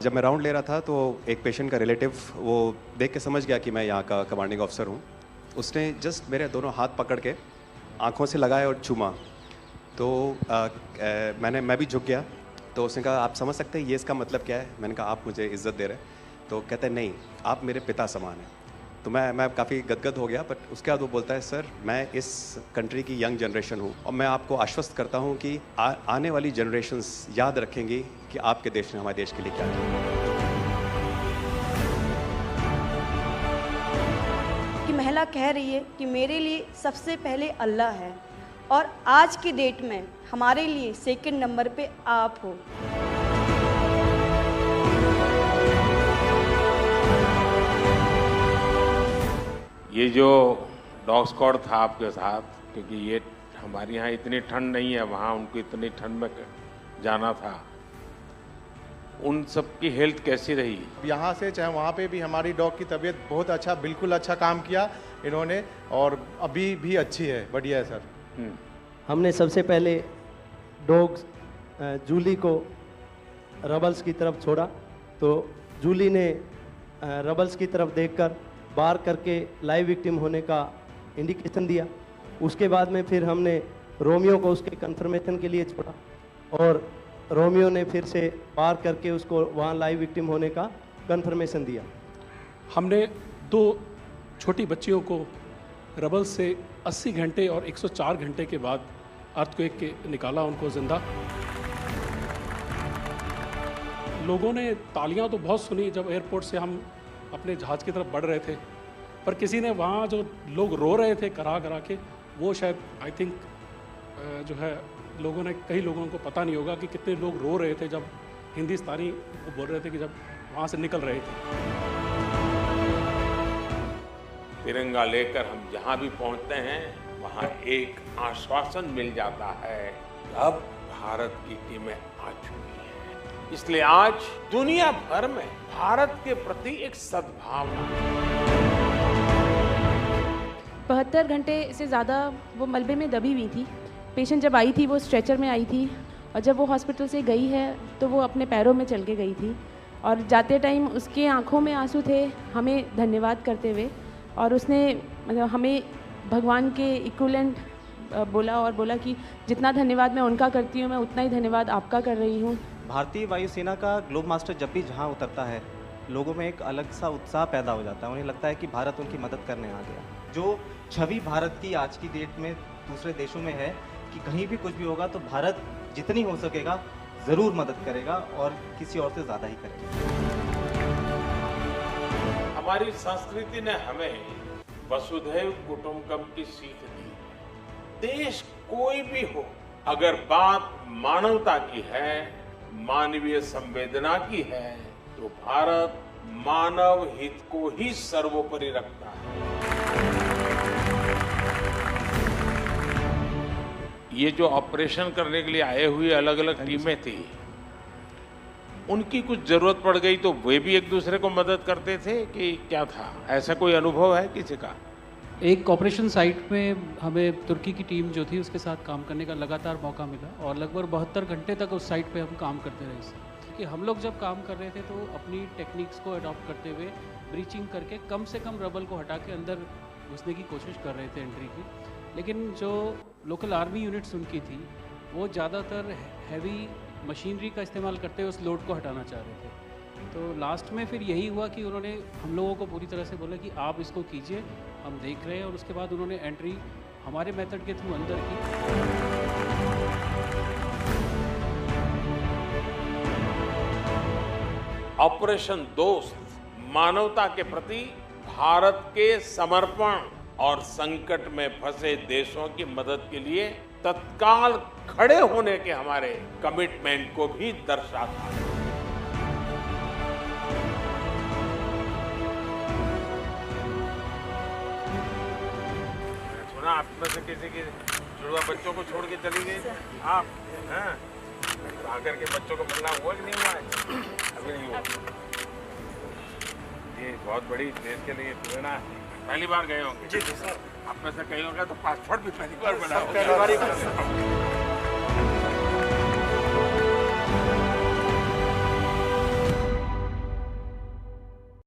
जब मैं राउंड ले रहा था तो एक पेशेंट का रिलेटिव वो देख के समझ गया कि मैं यहाँ का कमांडिंग ऑफिसर हूँ। उसने जस्ट मेरे दोनों हाथ पकड़ के आंखों से लगाए और चूमा। तो मैं भी झुक गया। तो उसने कहा आप समझ सकते हैं ये इसका मतलब क्या है? मैंने कहा आप मुझे इज़्ज़त दे रहे हैं। तो कहते हैं नहीं, आप मेरे पिता समान हैं। तो मैं काफ़ी गदगद हो गया। बट उसके बाद वो बोलता है सर मैं इस कंट्री की यंग जनरेशन हूँ और मैं आपको आश्वस्त करता हूँ कि आने वाली जनरेशन्स याद रखेंगी कि आपके देश ने हमारे देश के लिए क्या किया। कि महिला कह रही है कि मेरे लिए सबसे पहले अल्लाह है और आज की डेट में हमारे लिए सेकंड नंबर पे आप हो। ये जो डॉग स्क्वाड था आपके साथ, क्योंकि ये हमारे यहाँ इतनी ठंड नहीं है, वहाँ उनको इतनी ठंड में जाना था, उन सब की हेल्थ कैसी रही? यहाँ से चाहे वहाँ पे भी हमारी डॉग की तबीयत बहुत अच्छा, बिल्कुल अच्छा काम किया इन्होंने और अभी भी अच्छी है, बढ़िया है सर। हमने सबसे पहले डॉग जूली को रबल्स की तरफ छोड़ा तो जूली ने रबल्स की तरफ देखकर बार करके लाइव विक्टिम होने का इंडिकेशन दिया। उसके बाद में फिर हमने रोमियो को उसके कंफर्मेशन के लिए छोड़ा और रोमियो ने फिर से बार करके उसको वहाँ लाइव विक्टिम होने का कंफर्मेशन दिया। हमने 2 छोटी बच्चियों को रबल से 80 घंटे और 104 घंटे के बाद अर्थक्वेक के निकाला उनको जिंदा। लोगों ने तालियां तो बहुत सुनी जब एयरपोर्ट से हम अपने जहाज़ की तरफ बढ़ रहे थे, पर किसी ने वहाँ जो लोग रो रहे थे करा करा के, वो शायद आई थिंक जो है लोगों ने, कई लोगों को पता नहीं होगा कि कितने लोग रो रहे थे जब हिंदुस्तानी वो बोल रहे थे कि जब वहाँ से निकल रहे थे। तिरंगा लेकर हम जहाँ भी पहुँचते हैं वहाँ एक आश्वासन मिल जाता है कि अब भारत की टीमें आ चुकी हैं। इसलिए आज दुनिया भर में भारत के प्रति एक सद्भावना। 72 घंटे से ज़्यादा वो मलबे में दबी हुई थी। पेशेंट जब आई थी वो स्ट्रेचर में आई थी और जब वो हॉस्पिटल से गई है तो वो अपने पैरों में चल के गई थी और जाते टाइम उसके आंखों में आंसू थे हमें धन्यवाद करते हुए, और उसने मतलब हमें भगवान के इक्विवेलेंट बोला और बोला कि जितना धन्यवाद मैं उनका करती हूँ मैं उतना ही धन्यवाद आपका कर रही हूँ। भारतीय वायुसेना का ग्लोब मास्टर जब भी जहाँ उतरता है लोगों में एक अलग सा उत्साह पैदा हो जाता है। उन्हें लगता है कि भारत उनकी मदद करने आ गया। जो छवि भारत की आज की डेट में दूसरे देशों में है कि कहीं भी कुछ भी होगा तो भारत जितनी हो सकेगा ज़रूर मदद करेगा और किसी और से ज़्यादा ही करेगा। हमारी संस्कृति ने हमें वसुधैव कुटुंबकम की सीख दी। देश कोई भी हो, अगर बात मानवता की है, मानवीय संवेदना की है, तो भारत मानव हित को ही सर्वोपरि रखता है। ये जो ऑपरेशन करने के लिए आए हुए अलग अलग टीमें थी, उनकी कुछ जरूरत पड़ गई तो वे भी एक दूसरे को मदद करते थे कि क्या था? ऐसा कोई अनुभव है किसी का? एक ऑपरेशन साइट में हमें तुर्की की टीम जो थी उसके साथ काम करने का लगातार मौका मिला और लगभग 72 घंटे तक उस साइट पे हम काम करते रहे। कि हम लोग जब काम कर रहे थे तो अपनी टेक्निक्स को अडॉप्ट करते हुए ब्रीचिंग करके कम से कम रबल को हटा के अंदर घुसने की कोशिश कर रहे थे एंट्री की। लेकिन जो लोकल आर्मी यूनिट्स उनकी थी वो ज़्यादातर हैवी मशीनरी का इस्तेमाल करते हुए उस लोड को हटाना चाह रहे थे। तो लास्ट में फिर यही हुआ कि उन्होंने हम लोगों को पूरी तरह से बोला कि आप इसको कीजिए, हम देख रहे हैं, और उसके बाद उन्होंने एंट्री हमारे मेथड के थ्रू अंदर की। ऑपरेशन दोस्त मानवता के प्रति भारत के समर्पण और संकट में फंसे देशों की मदद के लिए तत्काल खड़े होने के हमारे कमिटमेंट को भी दर्शाता है। सुना आप में से किसी के जुड़वा बच्चों को छोड़ के चली गई आप, हैं? आकर के बच्चों को मिलना हुआ कि नहीं हुआ है? अभी नहीं हुआ। ये बहुत बड़ी देश के लिए प्रेरणा है। पहली बार गए होंगे? जी सर। आप में से कई होंगे तो पासपोर्ट भी पहली बार बना होगा।